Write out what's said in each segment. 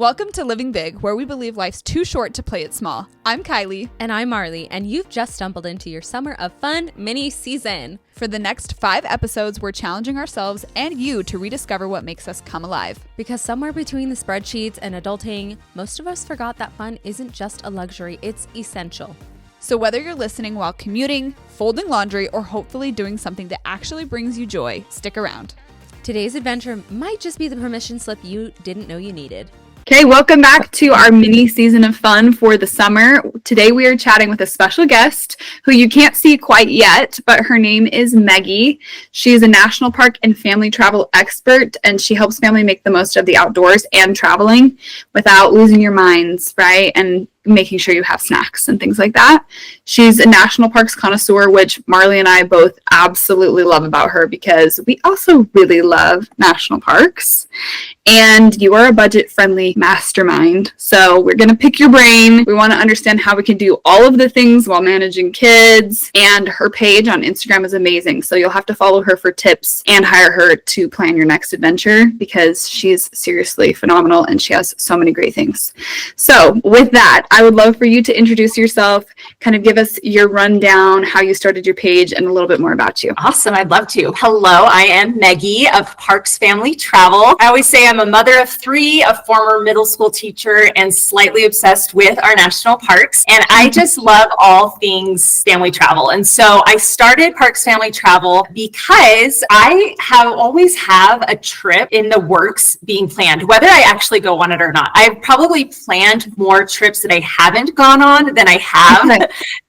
Welcome to Living Big, where we believe life's too short to play it small. I'm Kylie. And I'm Marley, and you've just stumbled into your Summer of Fun mini season. For the next 5 episodes, we're challenging ourselves and you to rediscover what makes us come alive. Because somewhere between the spreadsheets and adulting, most of us forgot that fun isn't just a luxury, it's essential. So whether you're listening while commuting, folding laundry, or hopefully doing something that actually brings you joy, stick around. Today's adventure might just be the permission slip you didn't know you needed. Okay, welcome back to our mini season of fun for the summer. Today we are chatting with a special guest who you can't see quite yet, but her name is Meggie. She is a national park and family travel expert, and she helps family make the most of the outdoors and traveling without losing your minds, right? And making sure you have snacks and things like that. She's a national parks connoisseur, which Marley and I both absolutely love about her because we also really love national parks. And you are a budget-friendly mastermind. So we're going to pick your brain. We want to understand how we can do all of the things while managing kids. And her page on Instagram is amazing. So you'll have to follow her for tips and hire her to plan your next adventure because she's seriously phenomenal and she has so many great things. So with that, I would love for you to introduce yourself, kind of give us your rundown, how you started your page, and a little bit more about you. Awesome. I'd love to. Hello, I am Meggie of Parks Family Travel. I always say I'm a mother of 3, a former middle school teacher, and slightly obsessed with our national parks. And I just love all things family travel. And so I started Parks Family Travel because I always have a trip in the works being planned, whether I actually go on it or not. I've probably planned more trips that I haven't gone on than I have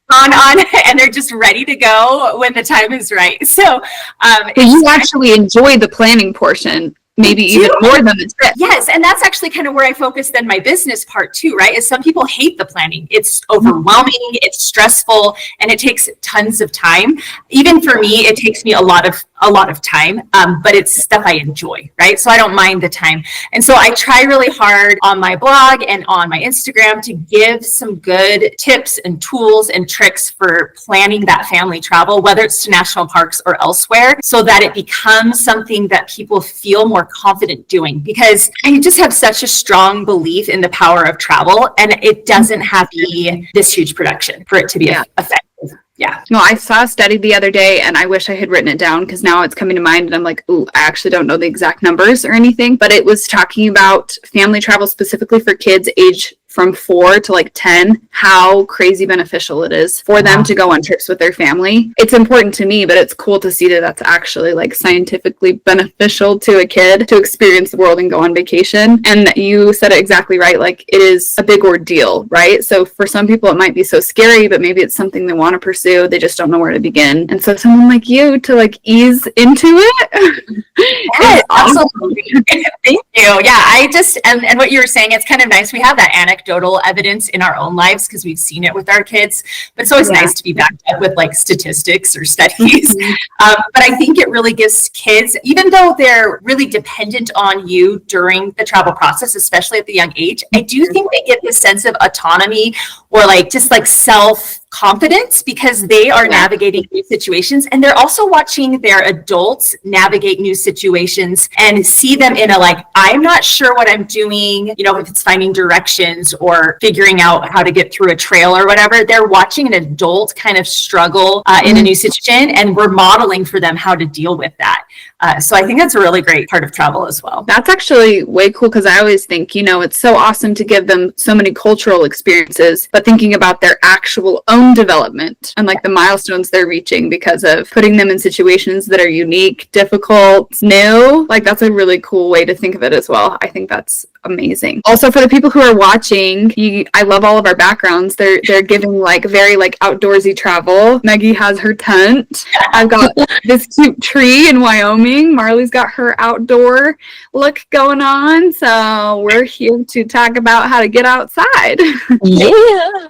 gone on, and they're just ready to go when the time is right. So you actually enjoy the planning portion. Maybe even more than the trip. Yes, and that's actually kind of where I focus then my business part too, right? Is some people hate the planning. It's overwhelming, it's stressful, and it takes tons of time. Even for me, it takes me a lot of time, but it's stuff I enjoy, right? So I don't mind the time. And so I try really hard on my blog and on my Instagram to give some good tips and tools and tricks for planning that family travel, whether it's to national parks or elsewhere, so that it becomes something that people feel more confident doing, because I just have such a strong belief in the power of travel, and it doesn't have to be this huge production for it to be effective. Yeah. No, I saw a study the other day and I wish I had written it down because now it's coming to mind and I'm like, ooh, I actually don't know the exact numbers or anything, but it was talking about family travel specifically for kids age from 4 to like 10, how crazy beneficial it is for them to go on trips with their family. It's important to me, but it's cool to see that that's actually like scientifically beneficial to a kid to experience the world and go on vacation. And you said it exactly right. Like it is a big ordeal, right? So for some people it might be so scary, but maybe it's something they want to pursue. They just don't know where to begin. And so someone like you to like ease into it. Yes, absolutely. Thank you. Yeah, I just, and what you were saying, it's kind of nice. We have that anecdotal evidence in our own lives because we've seen it with our kids, but it's always nice to be backed up with like statistics or studies. But I think it really gives kids, even though they're really dependent on you during the travel process, especially at the young age, I do think they get this sense of autonomy or like just like self-confidence because they are navigating new situations, and they're also watching their adults navigate new situations and see them in a like, I'm not sure what I'm doing, you know, if it's finding directions or figuring out how to get through a trail or whatever. They're watching an adult kind of struggle in a new situation, and we're modeling for them how to deal with that. So I think that's a really great part of travel as well. That's actually way cool because I always think, you know, it's so awesome to give them so many cultural experiences, but thinking about their actual own development and like the milestones they're reaching because of putting them in situations that are unique, difficult, new, like that's a really cool way to think of it as well. I think that's amazing. Also, for the people who are watching, I love all of our backgrounds. They're giving like very like outdoorsy travel. Meggie has her tent. I've got this cute tree in Wyoming. Marley's got her outdoor look going on. So we're here to talk about how to get outside. Yeah,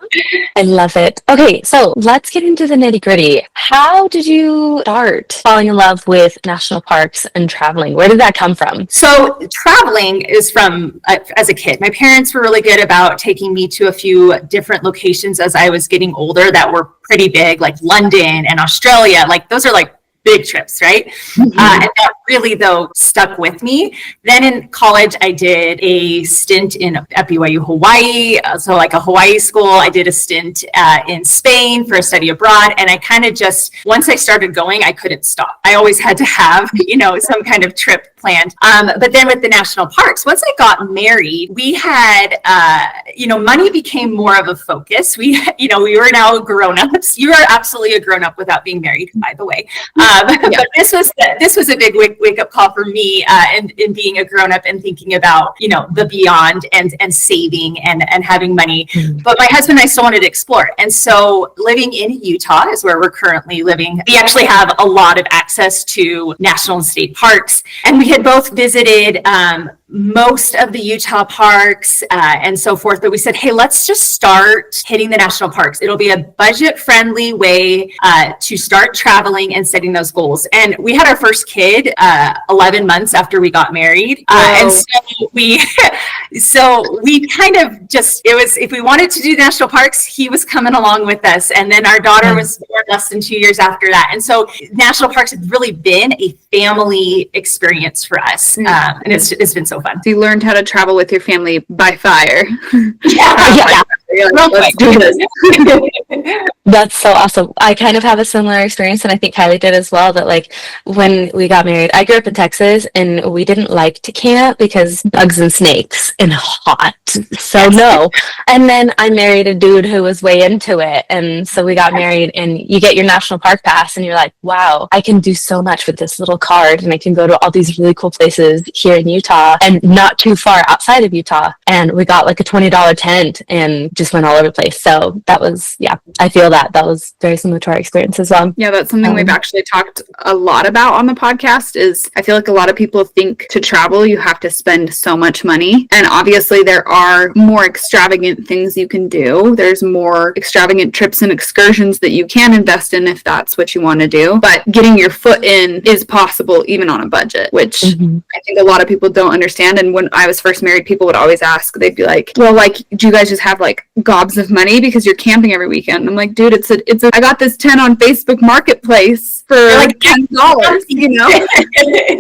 I love it. Okay, so let's get into the nitty gritty. How did you start falling in love with national parks and traveling? Where did that come from? So traveling is from as a kid. My parents were really good about taking me to a few different locations as I was getting older that were pretty big, like London and Australia. Like those are like big trips, right? And that really though stuck with me. Then in college, I did a stint at BYU Hawaii, so like a Hawaii school. I did a stint in Spain for a study abroad, and I kind of just, once I started going, I couldn't stop. I always had to have, some kind of trip planned. But then with the national parks, once I got married, we had, money became more of a focus. We were now grown-ups. You are absolutely a grown-up without being married, by the way. But this was a big wake-up call for me, and in being a grown-up and thinking about, the beyond and saving and having money. But my husband and I still wanted to explore. And so living in Utah is where we're currently living. We actually have a lot of access to national and state parks. And we had both visited most of the Utah parks and so forth. But we said, hey, let's just start hitting the national parks. It'll be a budget-friendly way to start traveling and setting those goals. And we had our first kid 11 months after we got married. And so we kind of just, it was, if we wanted to do national parks, he was coming along with us. And then our daughter was born less than 2 years after that. And so national parks have really been a family experience for us. And it's been so fun. So you learned how to travel with your family by fire. Yeah. Let's do this. That's so awesome. I kind of have a similar experience, and I think Kylie did as well, that like when we got married, I grew up in Texas and we didn't like to camp because bugs and snakes and hot. So no. And then I married a dude who was way into it. And so we got married, and you get your national park pass and you're like, wow, I can do so much with this little card, and I can go to all these really cool places here in Utah and not too far outside of Utah. And we got like a $20 tent and just went all over the place. So that was, I feel that was very similar to our experience as well. Yeah, that's something we've actually talked a lot about on the podcast. Is I feel like a lot of people think to travel you have to spend so much money, and obviously there are more extravagant things you can do. There's more extravagant trips and excursions that you can invest in if that's what you want to do, but getting your foot in is possible even on a budget, which I think a lot of people don't understand. And when I was first married, people would always ask, they'd be like, well, like, do you guys just have like gobs of money because you're camping every weekend? I'm like, dude, I got this tent on Facebook Marketplace for like $10,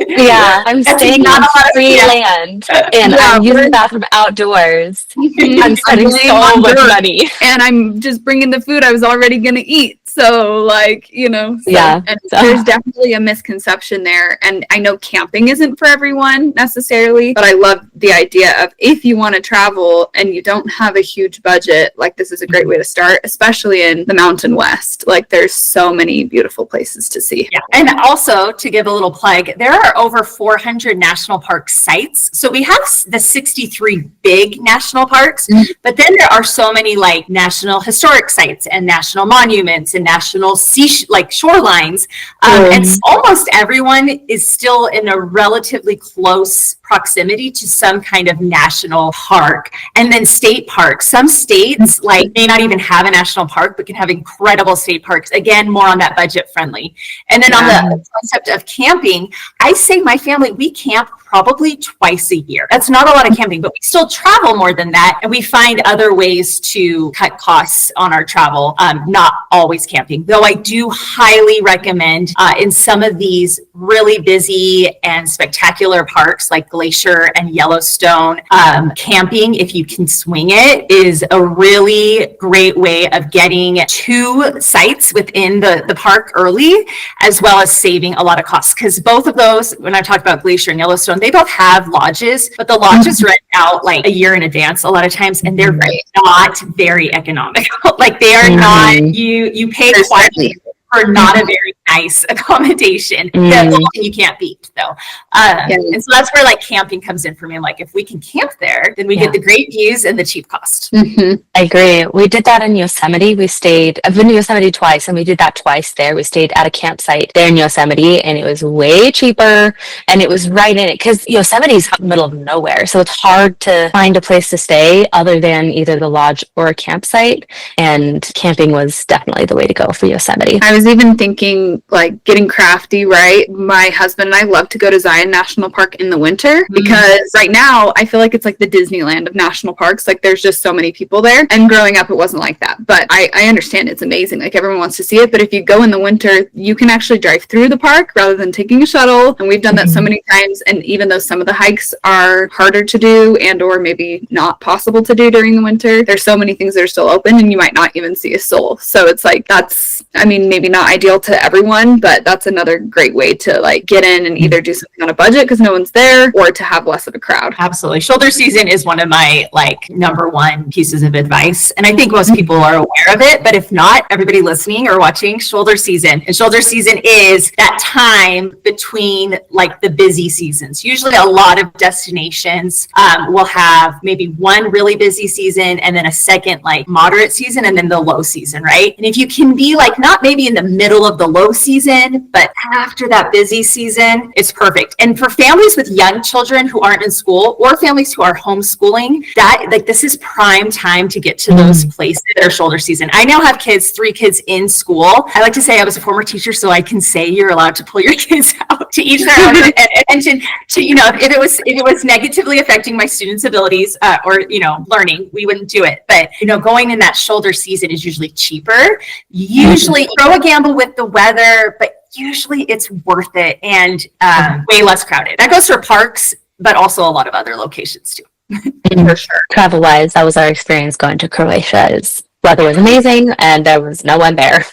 Yeah, I'm staying on free land, and I'm using the bathroom outdoors. I'm spending so much money, and I'm just bringing the food I was already gonna eat. So like, there's definitely a misconception there. And I know camping isn't for everyone necessarily, but I love the idea of if you want to travel and you don't have a huge budget, like this is a great way to start, especially in the Mountain West. Like there's so many beautiful places to see. Yeah. And also to give a little plug, there are over 400 national park sites. So we have the 63 big national parks, but then there are so many like national historic sites and national monuments and national shorelines. And almost everyone is still in a relatively close proximity to some kind of national park. And then state parks. Some states may not even have a national park, but can have incredible state parks. Again, more on that budget friendly. And then on the concept of camping, I say my family, we camp probably twice a year. That's not a lot of camping, but we still travel more than that. And we find other ways to cut costs on our travel, not always camping. Though I do highly recommend in some of these really busy and spectacular parks like Glacier and Yellowstone, camping, if you can swing it, is a really great way of getting to sites within the park early, as well as saving a lot of costs. Because both of those, when I talked about Glacier and Yellowstone, they both have lodges, but the lodges rent out like a year in advance a lot of times, and they're not very economical. Like they are not, you pay quite for not a very nice accommodation that you can't beat though. And so that's where like camping comes in for me. I'm like, if we can camp there, then we get the great views and the cheap cost. I agree. We did that in Yosemite. I've been to Yosemite twice, and we did that twice there. We stayed at a campsite there in Yosemite, and it was way cheaper, and it was right in it because Yosemite's out in the middle of nowhere. So it's hard to find a place to stay other than either the lodge or a campsite. And camping was definitely the way to go for Yosemite. I was even thinking like getting crafty, right? My husband and I love to go to Zion National Park in the winter because right now I feel like it's like the Disneyland of national parks. Like there's just so many people there. And growing up, it wasn't like that. But I understand it's amazing. Like everyone wants to see it. But if you go in the winter, you can actually drive through the park rather than taking a shuttle. And we've done that so many times. And even though some of the hikes are harder to do and or maybe not possible to do during the winter, there's so many things that are still open and you might not even see a soul. So it's like that's, I mean, maybe not ideal to everyone, but that's another great way to like get in and either do something on a budget because no one's there or to have less of a crowd. Absolutely. Shoulder season is one of my like number one pieces of advice. And I think most people are aware of it, but if not, everybody listening or watching, shoulder season. And shoulder season is that time between like the busy seasons. Usually a lot of destinations will have maybe one really busy season and then a second like moderate season and then the low season, right? And if you can be like not maybe in the middle of the low season, but after that busy season, it's perfect. And for families with young children who aren't in school or families who are homeschooling, that like this is prime time to get to those places that are shoulder season. I now have kids, 3 kids in school. I like to say I was a former teacher, so I can say you're allowed to pull your kids out to each their own attention to, you know, if it was negatively affecting my students' abilities or, you know, learning, we wouldn't do it. But, you know, going in that shoulder season is usually cheaper. Usually throw a gamble with the weather, but usually it's worth it and way less crowded. That goes for parks, but also a lot of other locations too. For sure. Travel wise, that was our experience going to Croatia. Weather was amazing and there was no one there.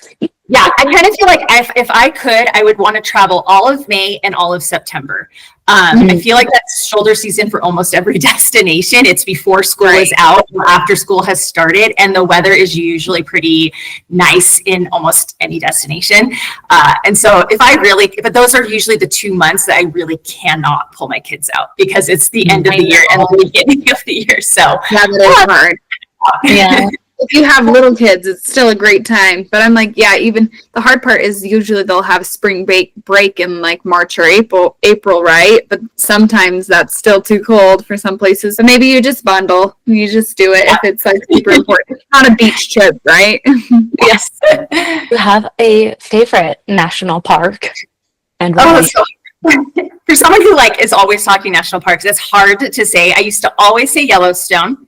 Yeah, I kind of feel like if I could, I would want to travel all of May and all of September. I feel like that's shoulder season for almost every destination. It's before school is out or after school has started, and the weather is usually pretty nice in almost any destination. And so but those are usually the 2 months that I really cannot pull my kids out because it's the end of the year and the beginning of the year. So yeah, that is hard. Yeah. If you have little kids, it's still a great time. But I'm like, yeah, even the hard part is usually they'll have spring break in like March or April, right? But sometimes that's still too cold for some places. So maybe you just bundle. You just do it if it's like super important. It's not a beach trip, right? Yes. You have a favorite national park? And for someone who like is always talking national parks, it's hard to say. I used to always say Yellowstone.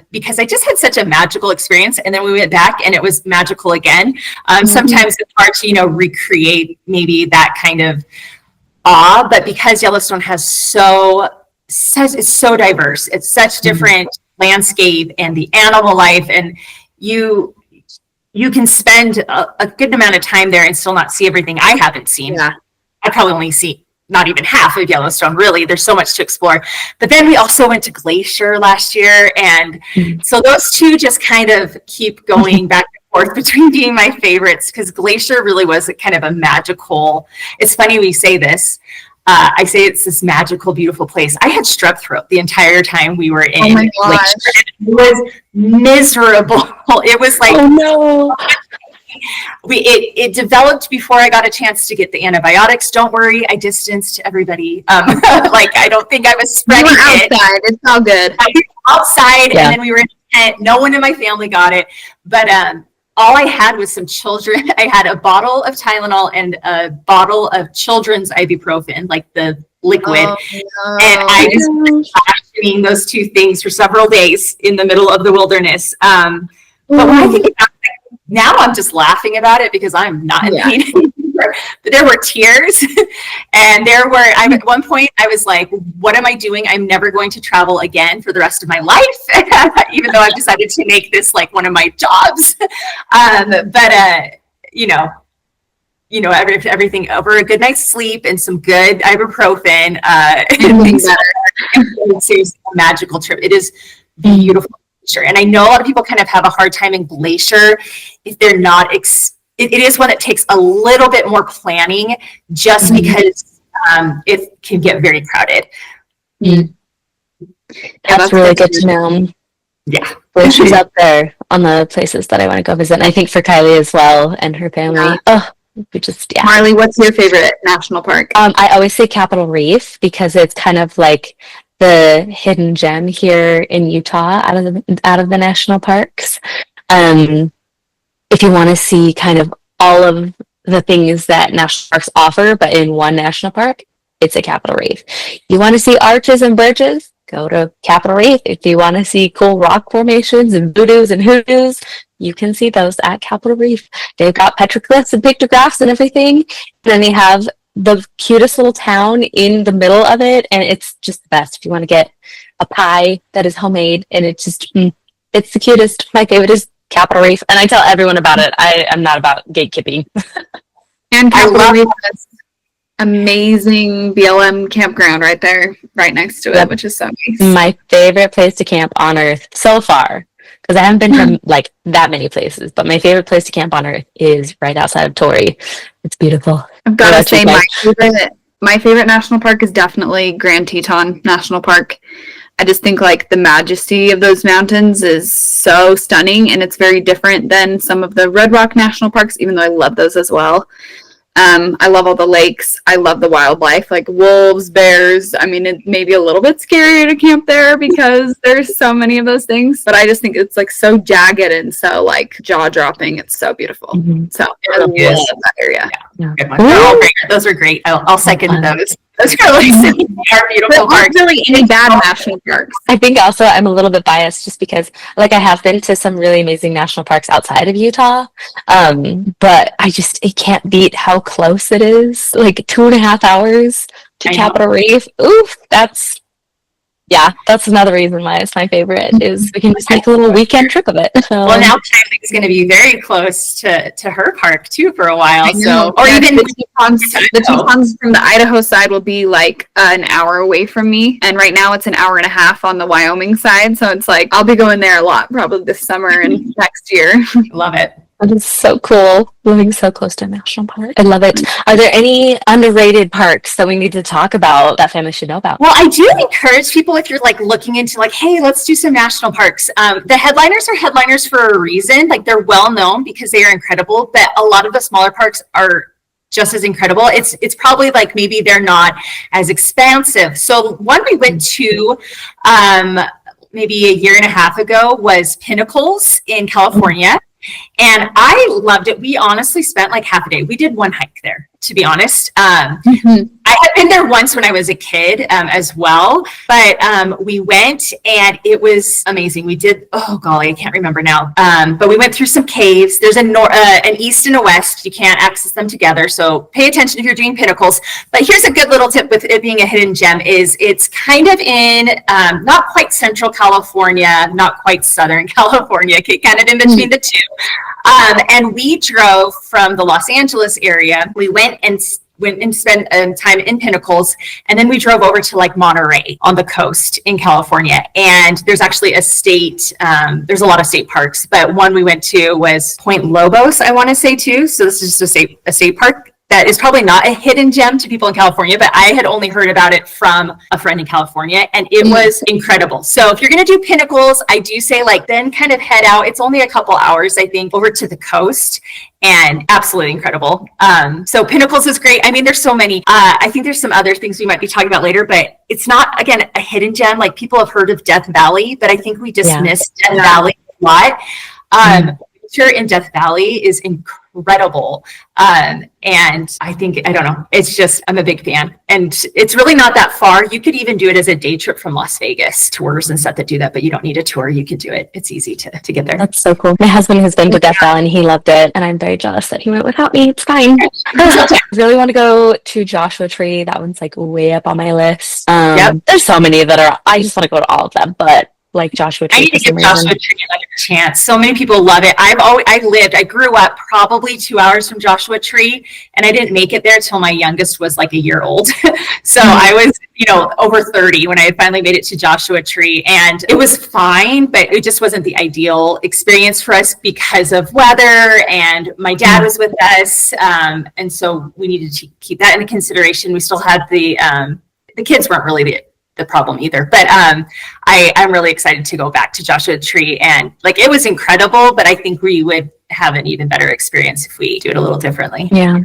Because I just had such a magical experience, and then we went back and it was magical again. Sometimes it's hard to, you know, recreate maybe that kind of awe, but because Yellowstone it's so diverse, it's such different landscape and the animal life, and you can spend a good amount of time there and still not see everything I haven't seen. Yeah. I probably only see not even half of Yellowstone, really. There's so much to explore. But then we also went to Glacier last year. And so those two just kind of keep going back and forth between being my favorites because Glacier really was kind of a magical, it's funny we say this. I say it's this magical, beautiful place. I had strep throat the entire time we were in Glacier. It was miserable. It was like, oh no. It developed before I got a chance to get the antibiotics. Don't worry, I distanced everybody. Like I don't think I was spreading it. Outside, it's all good. I was outside, and then we were in a tent. No one in my family got it, but all I had was some children. I had a bottle of Tylenol and a bottle of children's ibuprofen, like the liquid, and I just was rationing those two things for several days in the middle of the wilderness. But when I think about it, now I'm just laughing about it because I'm not in pain anymore. But there were tears, and at one point I was like, what am I doing? I'm never going to travel again for the rest of my life, even though I've decided to make this like one of my jobs. Everything over a good night's sleep and some good ibuprofen, things seriously a magical trip. It is beautiful. And I know a lot of people kind of have a hard time in Glacier if they're not, it is one that takes a little bit more planning just because it can get very crowded. That's really good to know. Yeah. Glacier's up there on the places that I want to go visit. And I think for Kylie as well and her family. Marley, what's your favorite national park? I always say Capitol Reef because it's kind of like the hidden gem here in Utah out of the national parks. If you want to see kind of all of the things that national parks offer, but in one national park, it's a Capitol Reef. You want to see arches and bridges? Go to Capitol Reef. If you want to see cool rock formations and voodoos and hoodoos, you can see those at Capitol Reef. They've got petroglyphs and pictographs and everything. And then they have the cutest little town in the middle of it, and it's just the best. If you want to get a pie that is homemade, and it's just, it's the cutest. My favorite is Capitol Reef, and I tell everyone about it. I'm not about gatekeeping. And Capitol Reef has amazing BLM campground right there, right next to it, which is so nice. My favorite place to camp on earth so far, because I haven't been to like that many places, but my favorite place to camp on earth is right outside of Torrey. It's beautiful. I've got to say, my favorite national park is definitely Grand Teton National Park. I just think like the majesty of those mountains is so stunning, and it's very different than some of the Red Rock National Parks, even though I love those as well. I love all the lakes. I love the wildlife, like wolves, bears. I mean, it may be a little bit scarier to camp there because there's so many of those things, but I just think it's like so jagged and so like jaw-dropping. It's so beautiful. So I love that area. Yeah. Good one. They're all great. Those are great. I'll second those. Those are like are beautiful parks. Really any bad national parks. I think also I'm a little bit biased just because like I have been to some really amazing national parks outside of Utah. But it can't beat how close it is. Like 2.5 hours to Capitol Reef. Oof, that's another reason why it's my favorite, is we can just make a little weekend trip of it. Well, now Kylie is going to be very close to her park too for a while. So, or even the Tetons from the Idaho side will be like an hour away from me, and right now it's an hour and a half on the Wyoming side. So it's like I'll be going there a lot probably this summer and next year. Love it. That is so cool, living so close to a national park. I love it. Are there any underrated parks that we need to talk about that families should know about? Well, I do encourage people, if you're like looking into like, hey, let's do some national parks. The headliners are headliners for a reason. Like they're well known because they are incredible, but a lot of the smaller parks are just as incredible. It's probably like maybe they're not as expansive. So one we went to maybe a year and a half ago was Pinnacles in California. And I loved it. We honestly spent like half a day. We did one hike there, to be honest. I had been there once when I was a kid as well, but we went and it was amazing. We did, oh golly, I can't remember now. But we went through some caves. There's an east and a west. You can't access them together. So pay attention if you're doing Pinnacles. But here's a good little tip with it being a hidden gem is it's kind of in not quite central California, not quite southern California, kind of in between the two. And we drove from the Los Angeles area. We went and spent time in Pinnacles, and then we drove over to like Monterey on the coast in California. And there's actually there's a lot of state parks, but one we went to was Point Lobos, I want to say too. So this is just a state park that is probably not a hidden gem to people in California, but I had only heard about it from a friend in California, and it was incredible. So if you're going to do Pinnacles, I do say like then kind of head out. It's only a couple hours, I think, over to the coast, and absolutely incredible. So Pinnacles is great. I mean, there's so many. I think there's some other things we might be talking about later, but it's not, again, a hidden gem. Like people have heard of Death Valley, but I think we dismiss Death Valley a lot. Nature in Death Valley is incredible. And I think, I don't know, it's just, I'm a big fan. And it's really not that far. You could even do it as a day trip from Las Vegas, tours and stuff that do that, but you don't need a tour. You could do it. It's easy to get there. That's so cool. My husband has been to Death Valley and he loved it. And I'm very jealous that he went without me. It's fine. I really want to go to Joshua Tree. That one's like way up on my list. There's so many that are, I just want to go to all of them, but like Joshua Tree. I need to give Joshua Tree another chance. So many people love it. I grew up probably 2 hours from Joshua Tree, and I didn't make it there till my youngest was like a year old. So I was, over 30 when I had finally made it to Joshua Tree, and it was fine, but it just wasn't the ideal experience for us because of weather, and my dad was with us. And so we needed to keep that into consideration. We still had the kids weren't really the problem either, but I'm really excited to go back to Joshua Tree, and like it was incredible, but I think we would have an even better experience if we do it a little differently. Yeah.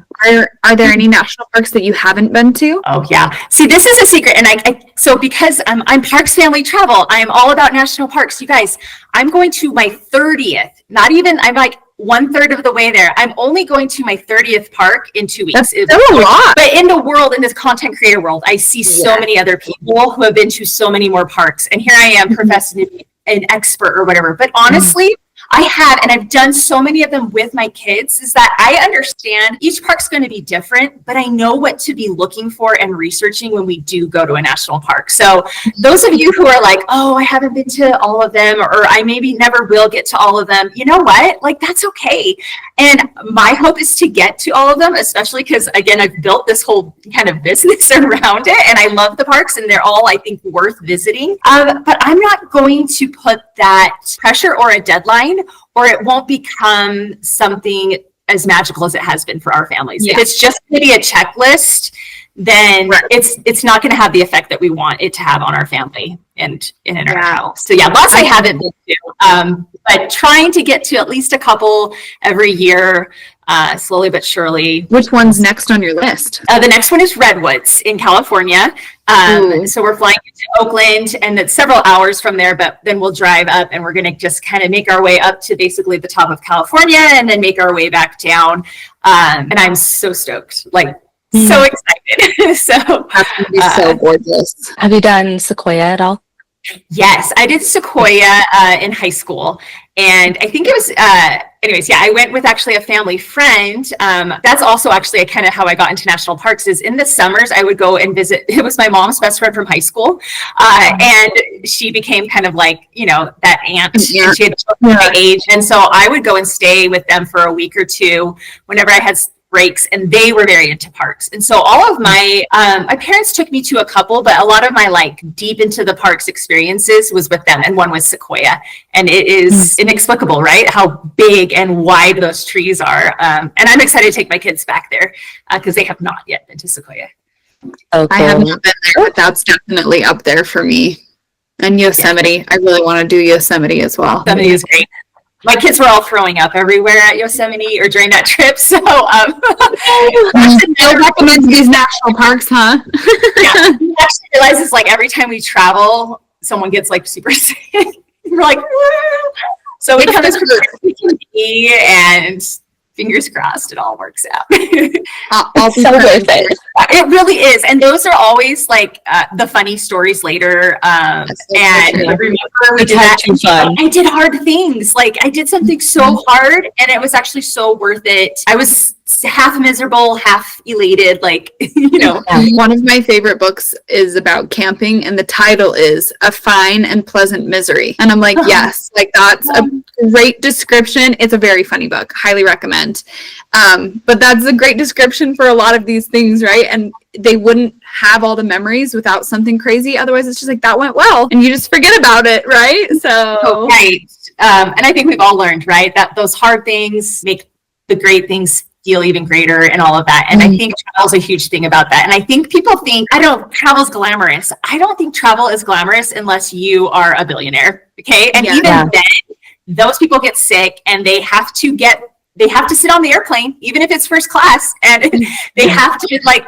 Are there any national parks that you haven't been to? Oh yeah. See, this is a secret, and so because I'm Parks Family Travel, I am all about national parks. You guys, I'm going to my 30th. I'm like 1/3 of the way there. I'm only going to my 30th park in 2 weeks. That's still a lot. But in the world, in this content creator world, I see so many other people who have been to so many more parks. And here I am professing to be an expert or whatever. But honestly, I have, and I've done so many of them with my kids, is that I understand each park's going to be different, but I know what to be looking for and researching when we do go to a national park. So those of you who are like, oh, I haven't been to all of them, or I maybe never will get to all of them, you know what? Like, that's okay. And my hope is to get to all of them, especially because, again, I've built this whole kind of business around it, and I love the parks, and they're all, I think, worth visiting. But I'm not going to put that pressure or a deadline, or it won't become something as magical as it has been for our families. If it's just going to be a checklist, then it's not going to have the effect that we want it to have on our family and in our house. So lots I haven't been to, but trying to get to at least a couple every year, slowly but surely. Which one's next on your list? The next one is Redwoods in California. So we're flying into Oakland, and it's several hours from there, but then we'll drive up, and we're going to just kind of make our way up to basically the top of California and then make our way back down. And I'm so stoked, like so excited. So That's going to be so gorgeous. Have you done Sequoia at all? Yes, I did Sequoia in high school. And I think it was, I went with actually a family friend. That's also actually kind of how I got into national parks, is in the summers I would go and visit. It was my mom's best friend from high school. And she became kind of like, that aunt. And she had children my age. And so I would go and stay with them for a week or two whenever I had breaks, and they were very into parks. And so all of my my parents took me to a couple, but a lot of my like deep into the parks experiences was with them, and one was Sequoia. And it is inexplicable, right, how big and wide those trees are. And I'm excited to take my kids back there because they have not yet been to Sequoia. Okay. I have not been there, but that's definitely up there for me. And Yosemite, I really want to do Yosemite as well. Yosemite is great. My kids were all throwing up everywhere at Yosemite or during that trip. So I recommend these national parks, huh? Yeah, we actually realize it's like every time we travel, someone gets like super sick. We're like, woo! So we come as prepared as we can be, and fingers crossed it all works out. I'll be so worth it. It really is. And those are always like the funny stories later. And I remember we did that. I did hard things. Like I did something so hard, and it was actually so worth it. I was half miserable, half elated, like, One of my favorite books is about camping, and the title is A Fine and Pleasant Misery. And I'm like, yes, like that's a great description. It's a very funny book. Highly recommend. But that's a great description for a lot of these things, right? And they wouldn't have all the memories without something crazy. Otherwise, it's just like, that went well, and you just forget about it, right? So right. And I think we've all learned, right, that those hard things make the great things feel even greater and all of that. And I think travel's a huge thing about that. And I think people think, travel's glamorous. I don't think travel is glamorous unless you are a billionaire. Okay. And even then, those people get sick, and they have to sit on the airplane, even if it's first class, and they have to like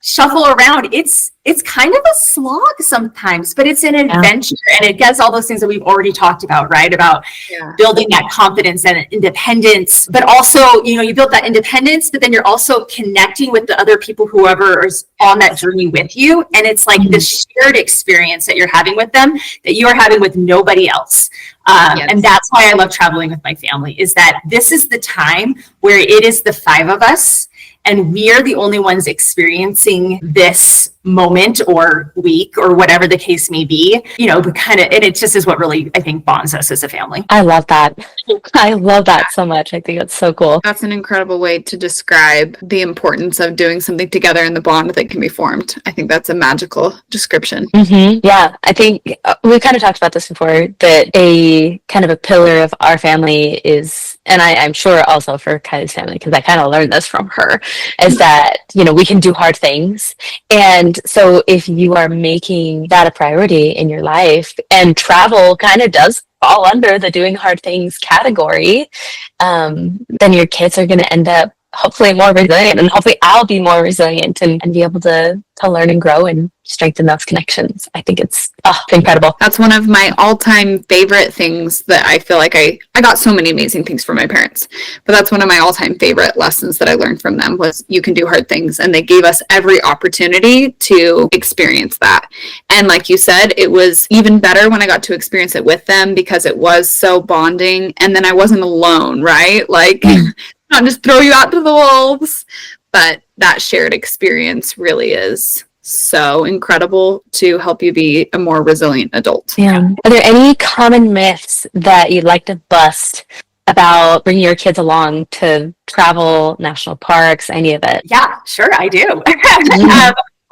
shuffle around. It's kind of a slog sometimes, but it's an adventure, and it does all those things that we've already talked about, right? About building that confidence and independence, but also, you build that independence, but then you're also connecting with the other people, whoever is on that journey with you. And it's like this shared experience that you're having with them that you are having with nobody else. And that's why I love traveling with my family, is that this is the time where it is the five of us, and we are the only ones experiencing this moment or week or whatever the case may be, and it just is what really, I think, bonds us as a family. I love that. I love that so much. I think it's so cool. That's an incredible way to describe the importance of doing something together and the bond that can be formed. I think that's a magical description. Yeah, I think we kind of talked about this before, that a kind of a pillar of our family is, and I'm sure also for Kylie's family, because I kind of learned this from her, is that, we can do hard things. And so if you are making that a priority in your life, and travel kind of does fall under the doing hard things category, then your kids are going to end up hopefully more resilient, and hopefully I'll be more resilient and be able to learn and grow and strengthen those connections. I think it's incredible. That's one of my all-time favorite things that I feel like I got so many amazing things from my parents, but that's one of my all-time favorite lessons that I learned from them was you can do hard things, and they gave us every opportunity to experience that. And like you said, it was even better when I got to experience it with them because it was so bonding, and then I wasn't alone, right? Like not just throw you out to the wolves, but that shared experience really is so incredible to help you be a more resilient adult. Yeah. Are there any common myths that you'd like to bust about bringing your kids along to travel, national parks, any of it? Yeah, sure, I do.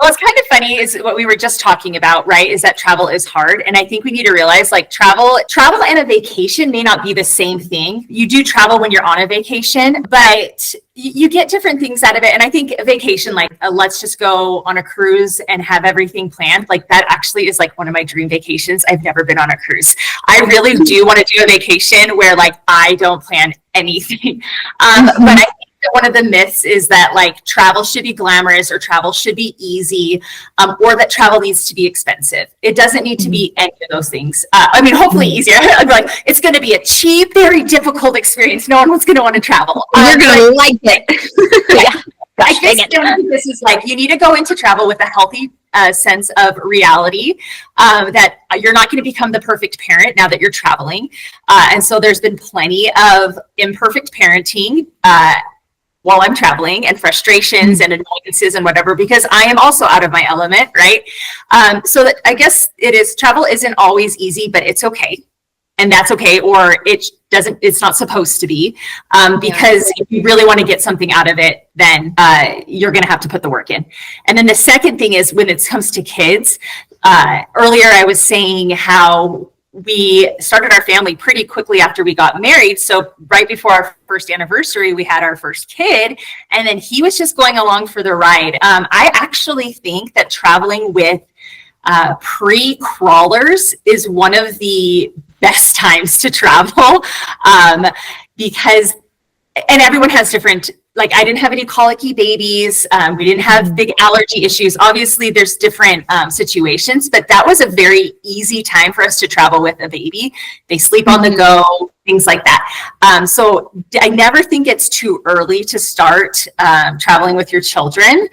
Well, it's kind of funny is what we were just talking about, right? Is that travel is hard. And I think we need to realize like travel and a vacation may not be the same thing. You do travel when you're on a vacation, but you get different things out of it. And I think a vacation, like let's just go on a cruise and have everything planned. Like that actually is like one of my dream vacations. I've never been on a cruise. I really do want to do a vacation where like I don't plan anything. But I think one of the myths is that like travel should be glamorous or travel should be easy, or that travel needs to be expensive. It doesn't need to be any of those things. I mean, hopefully easier. I'm like, it's going to be a cheap, very difficult experience. No one's going to want to travel. You're going to like it. Yeah. I think this is like, you need to go into travel with a healthy sense of reality, that you're not going to become the perfect parent now that you're traveling. And so there's been plenty of imperfect parenting, while I'm traveling, and frustrations and annoyances and whatever, because I am also out of my element, right? So that I guess travel isn't always easy, but it's okay. And that's okay, or it's not supposed to be, because if you really want to get something out of it, then you're going to have to put the work in. And then the second thing is when it comes to kids, earlier I was saying how we started our family pretty quickly after we got married. So right before our first anniversary, we had our first kid, and then he was just going along for the ride. I actually think that traveling with pre-crawlers is one of the best times to travel, because, and everyone has different, like I didn't have any colicky babies. We didn't have big allergy issues. Obviously there's different situations, but that was a very easy time for us to travel with a baby. They sleep on the go, things like that. So I never think it's too early to start traveling with your children.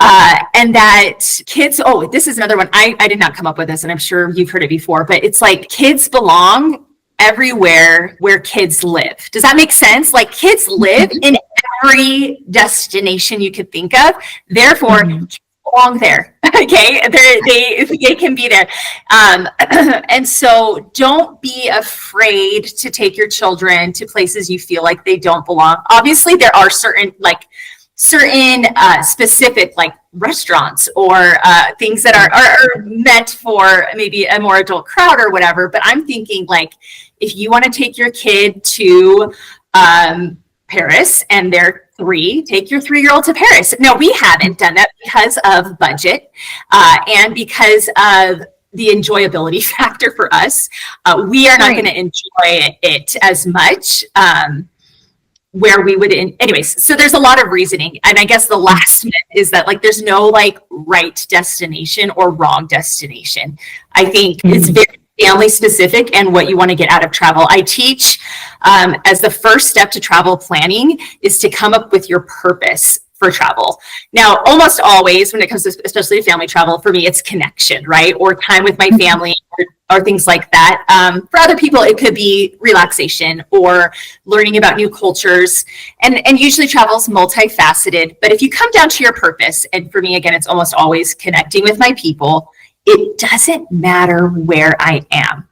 And that kids, this is another one. I did not come up with this, and I'm sure you've heard it before, but it's like kids belong everywhere where kids live. Does that make sense? Like kids live in every destination you could think of. Therefore, kids belong there. Okay, they can be there. And so don't be afraid to take your children to places you feel like they don't belong. Obviously, there are certain specific like restaurants or things that are meant for maybe a more adult crowd or whatever. But I'm thinking like, if you want to take your kid to Paris and they're 3, take your 3-year-old to Paris. No, we haven't done that because of budget and because of the enjoyability factor for us. We are not going to enjoy it as much. Where we would anyways, so there's a lot of reasoning. And I guess the last myth is that like there's no like right destination or wrong destination. I think it's very family specific and what you want to get out of travel. I teach as the first step to travel planning is to come up with your purpose for travel. Now, almost always when it comes to especially family travel, for me, it's connection, right? Or time with my family or things like that. For other people, it could be relaxation or learning about new cultures. And usually travel is multifaceted. But if you come down to your purpose, and for me, again, it's almost always connecting with my people, it doesn't matter where I am.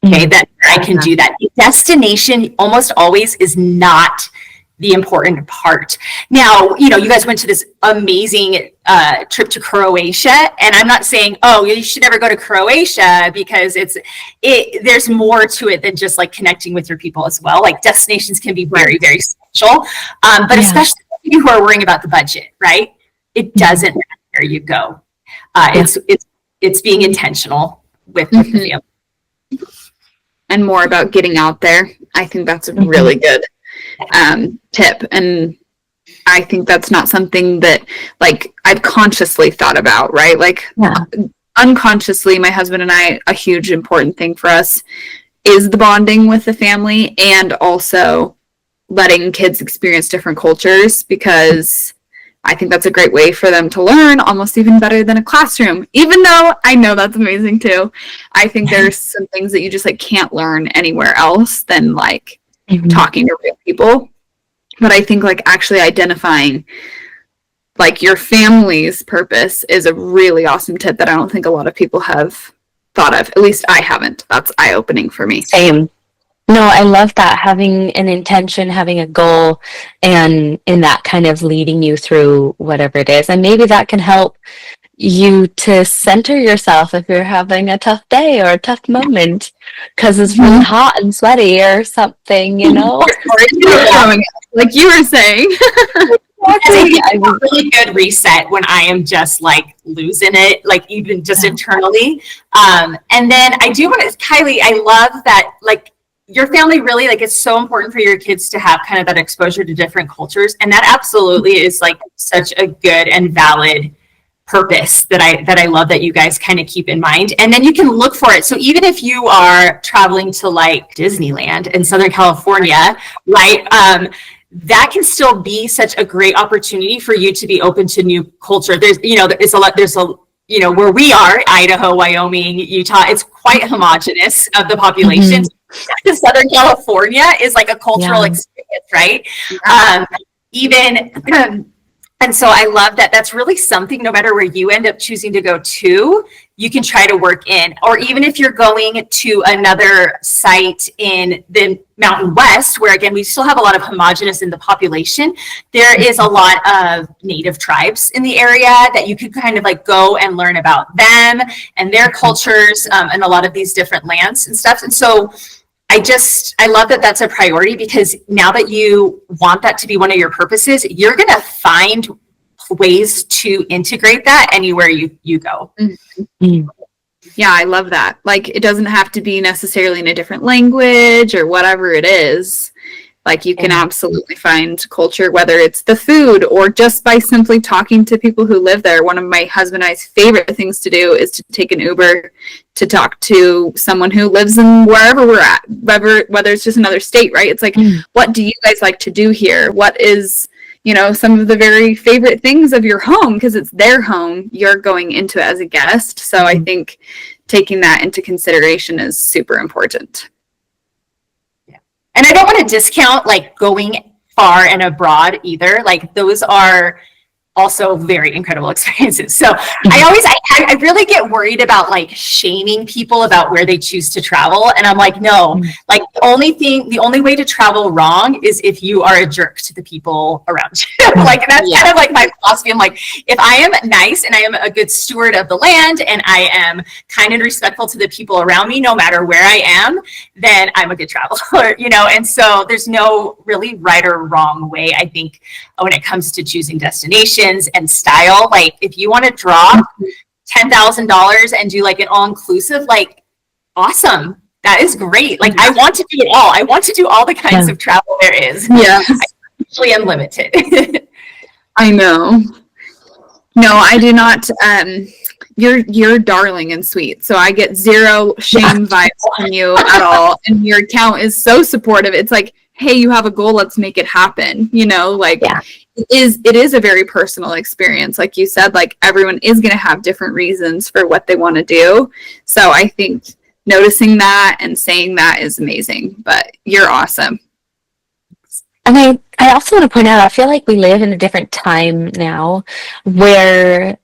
Okay, that I can do that. The destination almost always is not the important part. Now, you guys went to this amazing trip to Croatia, and I'm not saying, you should never go to Croatia, because there's more to it than just like connecting with your people as well. Like destinations can be very, very special, but especially you who are worrying about the budget, right? It doesn't matter where you go. It's being intentional with the family. And more about getting out there. I think that's a really good tip. And I think that's not something that like I've consciously thought about, right? Like unconsciously, my husband and I, a huge important thing for us is the bonding with the family, and also letting kids experience different cultures, because I think that's a great way for them to learn, almost even better than a classroom. Even though I know that's amazing too, I think there's some things that you just like can't learn anywhere else than like talking to real people. But I think like actually identifying like your family's purpose is a really awesome tip that I don't think a lot of people have thought of. At least I haven't. That's eye-opening for me. Same. No, I love that, having an intention, having a goal, and in that kind of leading you through whatever it is. And maybe that can help you to center yourself if you're having a tough day or a tough moment because it's really hot and sweaty or something, you know? Like you were saying. I a really good reset when I am just like losing it, like even just internally. And then I do want to, Kylie, I love that like your family really, like it's so important for your kids to have kind of that exposure to different cultures. And that absolutely is like such a good and valid purpose that I love that you guys kind of keep in mind. And then you can look for it. So even if you are traveling to like Disneyland in Southern California, right? That can still be such a great opportunity for you to be open to new culture. There's where we are, Idaho, Wyoming, Utah, it's quite homogenous of the population. Southern California is like a cultural experience, right? And so I love that. That's really something, no matter where you end up choosing to go to, you can try to work in. Or even if you're going to another site in the Mountain West, where again, we still have a lot of homogenous in the population, there is a lot of native tribes in the area that you could kind of like go and learn about them and their cultures, and a lot of these different lands and stuff. And so I love that that's a priority, because now that you want that to be one of your purposes, you're going to find ways to integrate that anywhere you go. Yeah, I love that. Like, it doesn't have to be necessarily in a different language or whatever it is. Like, you can absolutely find culture, whether it's the food or just by simply talking to people who live there. One of my husband and I's favorite things to do is to take an Uber to talk to someone who lives in wherever we're at, whether it's just another state, right? It's like, what do you guys like to do here? What is, some of the very favorite things of your home? Because it's their home. You're going into it as a guest. So I think taking that into consideration is super important. And I don't want to discount like going far and abroad either. Like those are also very incredible experiences. So I really get worried about like shaming people about where they choose to travel. And I'm like, no, like the only way to travel wrong is if you are a jerk to the people around you. Like that's kind of like my philosophy. I'm like, if I am nice and I am a good steward of the land and I am kind and respectful to the people around me, no matter where I am, then I'm a good traveler, And so there's no really right or wrong way, I think, when it comes to choosing destinations and style. Like if you want to drop $10,000 and do like an all-inclusive, like awesome, that is great. Like I want to do it all. I want to do all the kinds of travel there is. Yeah, actually unlimited. I know. No, I do not. You're darling and sweet, so I get zero shame vibes from you at all, and your account is so supportive. It's like, hey, you have a goal, let's make it happen. It is a very personal experience. Like you said, like everyone is going to have different reasons for what they want to do. So I think noticing that and saying that is amazing, but you're awesome. And I also want to point out, I feel like we live in a different time now where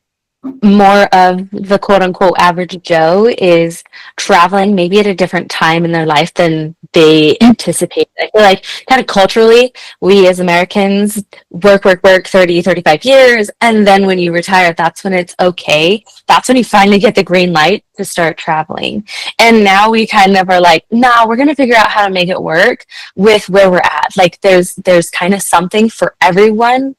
more of the quote unquote average Joe is traveling maybe at a different time in their life than they anticipate. I feel like kind of culturally, we as Americans work 30, 35 years. And then when you retire, that's when it's okay. That's when you finally get the green light to start traveling. And now we kind of are like, nah, we're going to figure out how to make it work with where we're at. Like there's kind of something for everyone,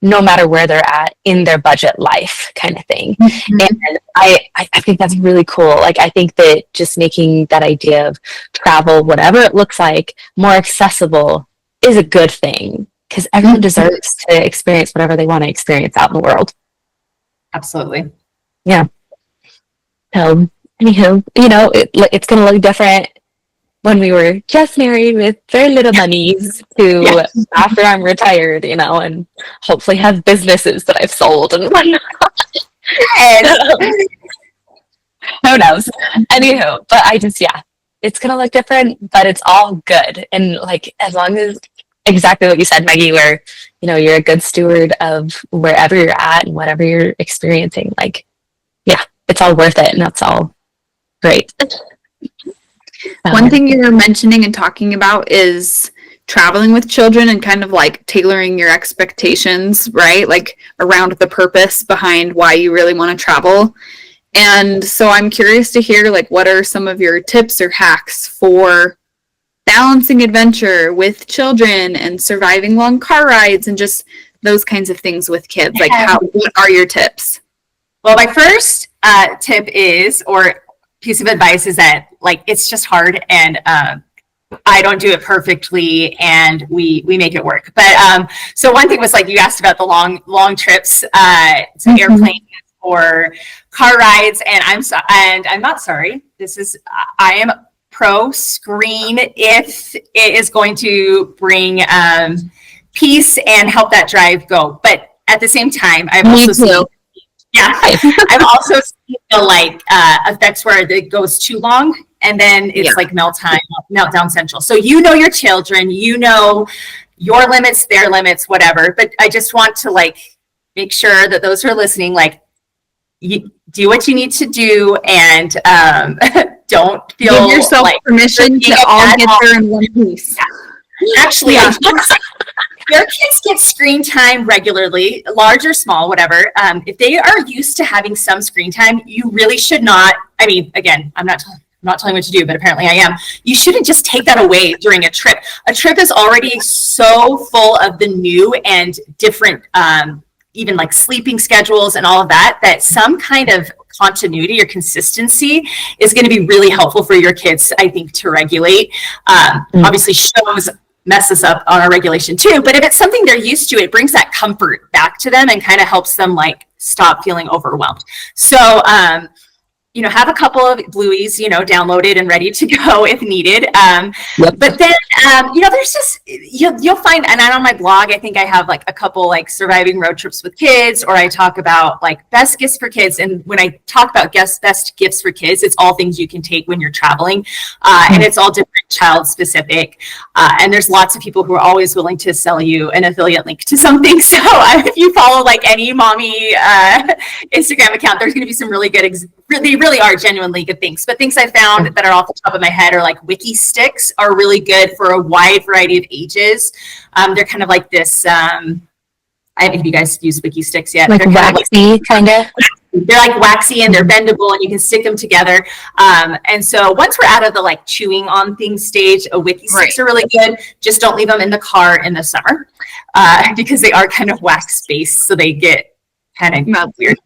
no matter where they're at in their budget life kind of thing. And I think that's really cool. Like, I think that just making that idea of travel, whatever it looks like, more accessible is a good thing. because everyone deserves to experience whatever they want to experience out in the world. Absolutely. Yeah. So, anywho, it's going to look different when we were just married with very little monies to after I'm retired, and hopefully have businesses that I've sold and whatnot. Who knows? Anywho, but it's going to look different, but it's all good. And like, as long as exactly what you said, Meggie, where, you're a good steward of wherever you're at and whatever you're experiencing, like, it's all worth it. And that's all great. One thing you were mentioning and talking about is traveling with children and kind of like tailoring your expectations, right? Like around the purpose behind why you really want to travel. And so I'm curious to hear, like, what are some of your tips or hacks for balancing adventure with children and surviving long car rides and just those kinds of things with kids? Like, what are your tips? Well, my first tip or piece of advice is that, like, it's just hard, and I don't do it perfectly, and we make it work. But so one thing was, like, you asked about the long trips to airplanes or car rides, and I'm not sorry. I am pro screen if it is going to bring peace and help that drive go. But at the same time, I've also seen the effects where it goes too long, and then it's like meltdown central. So your children, your limits, their limits, whatever. But I just want to make sure that those who are listening, you do what you need to do, and don't feel give yourself permission to all get there in one piece. Yeah. Actually, your kids get screen time regularly, large or small, whatever. If they are used to having some screen time, you really should not. I mean, again, I'm not telling what to do, but apparently I am. You shouldn't just take that away during a trip. A trip is already so full of the new and different, even like sleeping schedules and all of that some kind of continuity or consistency is going to be really helpful for your kids, I think, to regulate. Obviously, shows mess us up on our regulation too, but if it's something they're used to, it brings that comfort back to them and kind of helps them stop feeling overwhelmed. So have a couple of Blueies, downloaded and ready to go if needed. But then, there's just, you'll find, and on my blog, I think I have a couple surviving road trips with kids, or I talk about best gifts for kids. And when I talk about best gifts for kids, it's all things you can take when you're traveling. And it's all different child specific. And there's lots of people who are always willing to sell you an affiliate link to something. So if you follow any mommy Instagram account, there's going to be some really good, they really are genuinely good things. But things I found that are off the top of my head are wiki sticks are really good for a wide variety of ages. They're kind of like this. I don't know if you guys use wiki sticks yet. They're waxy, kind of. They're waxy and they're bendable and you can stick them together. And so once we're out of the chewing on things stage, wiki sticks are really good. Just don't leave them in the car in the summer because they are kind of wax based, so they get kind of weird.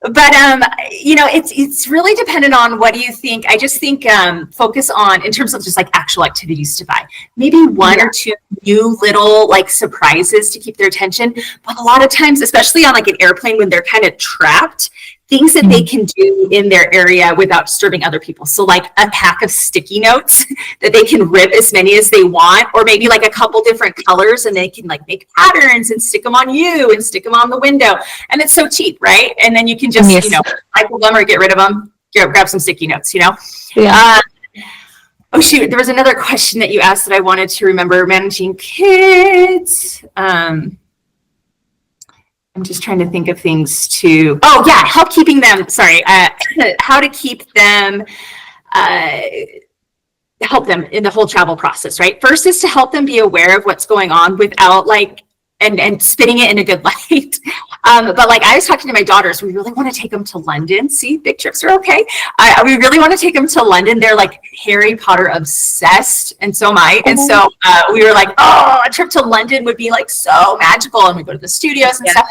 But it's really dependent on what do you think. I just think focus on, in terms of just actual activities to buy, maybe one or two new little surprises to keep their attention. But a lot of times, especially on an airplane when they're kind of trapped, things that they can do in their area without disturbing other people. So a pack of sticky notes that they can rip as many as they want, or maybe a couple different colors, and they can make patterns and stick them on you and stick them on the window. And it's so cheap, right? And then you can just, cycle them or get rid of them, grab some sticky notes, Yeah. Oh shoot, there was another question that you asked that I wanted to remember. Managing kids. I'm just trying to think of things help keeping them, how to keep them, help them in the whole travel process, right? First is to help them be aware of what's going on without and spinning it in a good light. But I was talking to my daughters, we really want to take them to London. See, big trips are okay. We really want to take them to London. They're Harry Potter obsessed, and so am I. And so we were a trip to London would be so magical, and we go to the studios and stuff.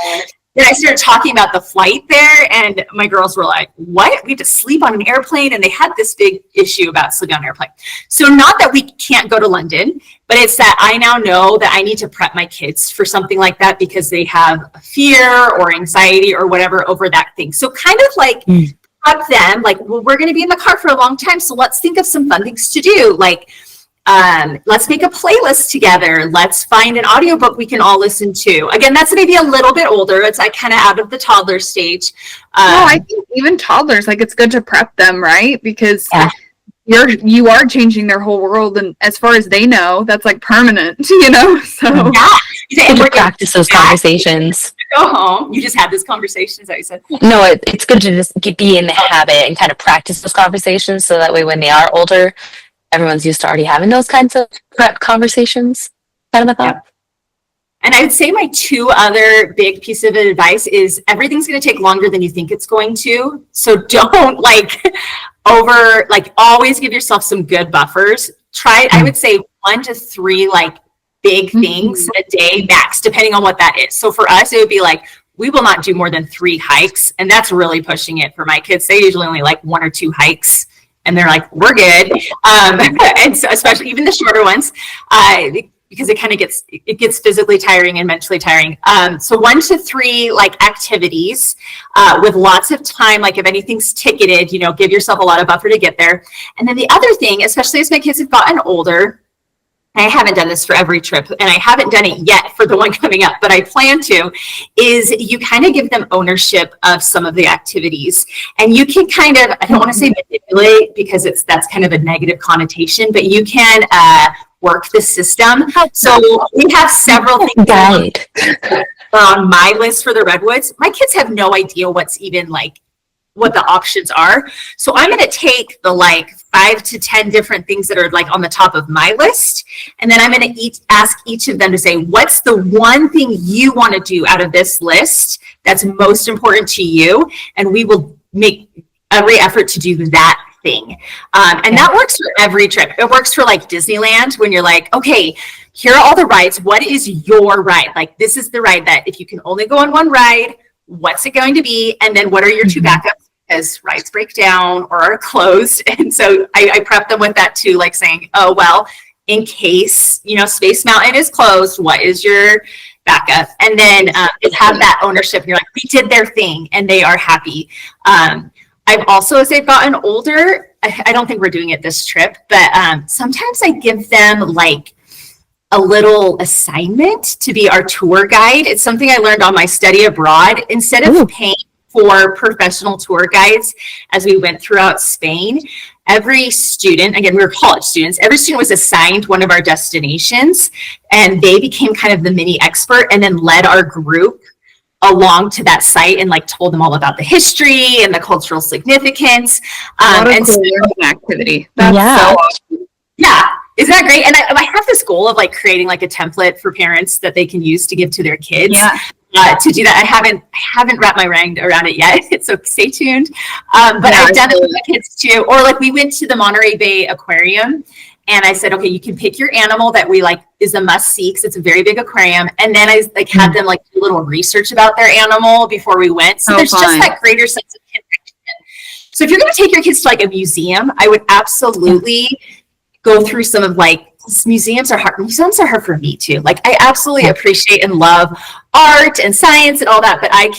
then I started talking about the flight there, and my girls were like, what? We had to sleep on an airplane, and they had this big issue about sleeping on an airplane. So not that we can't go to London, but it's that I now know that I need to prep my kids for something like that because they have fear or anxiety or whatever over that thing. So kind of like prep them, like, well, we're going to be in the car for a long time, so let's think of some fun things to do. Like, let's make a playlist together. Let's find an audiobook we can all listen to. Again, that's maybe a little bit older. It's like kind of out of the toddler stage. No, I think even toddlers, like, it's good to prep them, right? Because you are changing their whole world, and as far as they know, that's like permanent, you know. So and we're practice those conversations. Go home. You just had this conversation, is that what you said? No, it's good to just be in the habit and kind of practice those conversations, so that way when they are older, everyone's used to already having those kinds of prep conversations. Kind of a thought. Yep. And I would say my two other big piece of advice is everything's going to take longer than you think it's going to. So don't always give yourself some good buffers. I would say 1 to 3 big things a day max, depending on what that is. So for us, it would be like, we will not do more than 3 hikes. And that's really pushing it for my kids. They usually only like 1 or 2 hikes. And they're like, we're good. And so especially even the shorter ones, because it kind of gets physically tiring and mentally tiring. So 1 to 3 activities with lots of time. Like if anything's ticketed, give yourself a lot of buffer to get there. And then the other thing, especially as my kids have gotten older, I haven't done this for every trip, and I haven't done it yet for the one coming up, but I plan to, is you kind of give them ownership of some of the activities. And you can kind of, I don't want to say manipulate because that's kind of a negative connotation, but you can work the system. So we have several things on my list for the Redwoods. My kids have no idea what's even what the options are. So I'm going to take the 5 to 10 different things that are on the top of my list. And then I'm going to ask each of them to say, what's the one thing you want to do out of this list that's most important to you? And we will make every effort to do that thing. And that works for every trip. It works for Disneyland when you're like, okay, here are all the rides. What is your ride? This is the ride that if you can only go on one ride, what's it going to be? And then what are your 2 backups? Because rides break down or are closed. And so I prep them with that too, saying, oh, well, in case, Space Mountain is closed, what is your backup? And then just have that ownership. You're like, we did their thing and they are happy. I've also, as they've gotten older, I don't think we're doing it this trip, but sometimes I give them a little assignment to be our tour guide. It's something I learned on my study abroad. Instead of paying for professional tour guides as we went throughout Spain, every student, again, we were college students, every student was assigned one of our destinations, and they became kind of the mini expert and then led our group along to that site and told them all about the history and the cultural significance. And cool activity. That's so awesome. Yeah. Isn't that great? And I have this goal of creating a template for parents that they can use to give to their kids. Yeah. To do that, I haven't wrapped my mind around it yet, so stay tuned. But I've done it with my kids too. Or we went to the Monterey Bay Aquarium, and I said, okay, you can pick your animal that we is a must see because it's a very big aquarium. And then I had them do a little research about their animal before we went. So there's just that greater sense of connection. So if you're going to take your kids to a museum, I would absolutely go through some of museums are hard for me too. I absolutely appreciate and love art and science and all that, but I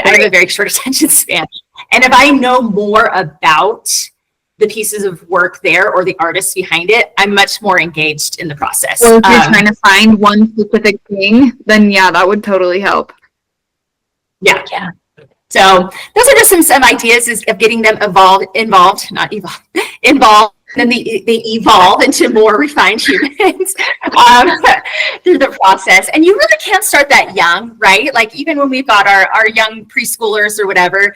have a very short attention span. And if I know more about the pieces of work there or the artists behind it, I'm much more engaged in the process. Or if you're trying to find one specific thing, then that would totally help. Yeah. So those are just some ideas of getting them involved. Then they evolve into more refined humans through the process. And you really can't start that young, right? Even when we've got our young preschoolers or whatever,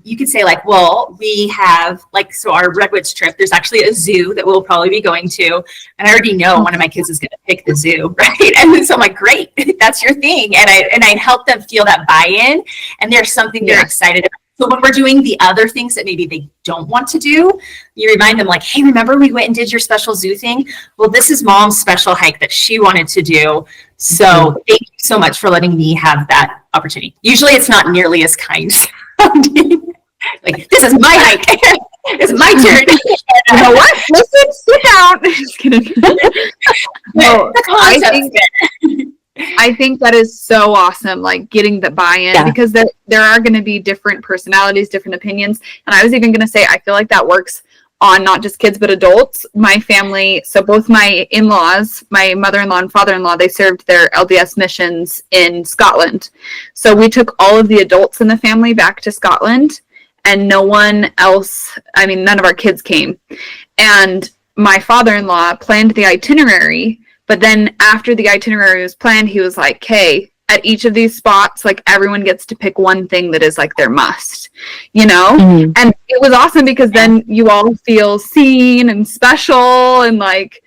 you could say well, we have so our Redwoods trip, there's actually a zoo that we'll probably be going to. And I already know one of my kids is going to pick the zoo, right? And so I'm like, great, that's your thing. And I help them feel that buy-in, and there's something they're excited about. So when we're doing the other things that maybe they don't want to do, you remind them hey, remember we went and did your special zoo thing? Well, this is mom's special hike that she wanted to do. So thank you so much for letting me have that opportunity. Usually it's not nearly as kind sounding. Like, this is my hike. It's my turn. You know what? Listen, sit down. Just kidding. No, I think that is so awesome, like getting the buy-in, because there are going to be different personalities, different opinions. And I was even going to say, I feel like that works on not just kids, but adults. My family, so both my in-laws, my mother-in-law and father-in-law, they served their LDS missions in Scotland. So we took all of the adults in the family back to Scotland, and no one else, I mean, none of our kids came. And my father-in-law planned the itinerary, but then after the itinerary was planned, he was like, hey, at each of these spots, like, everyone gets to pick one thing that is like their must, you know? Mm-hmm. And it was awesome because then you all feel seen and special and like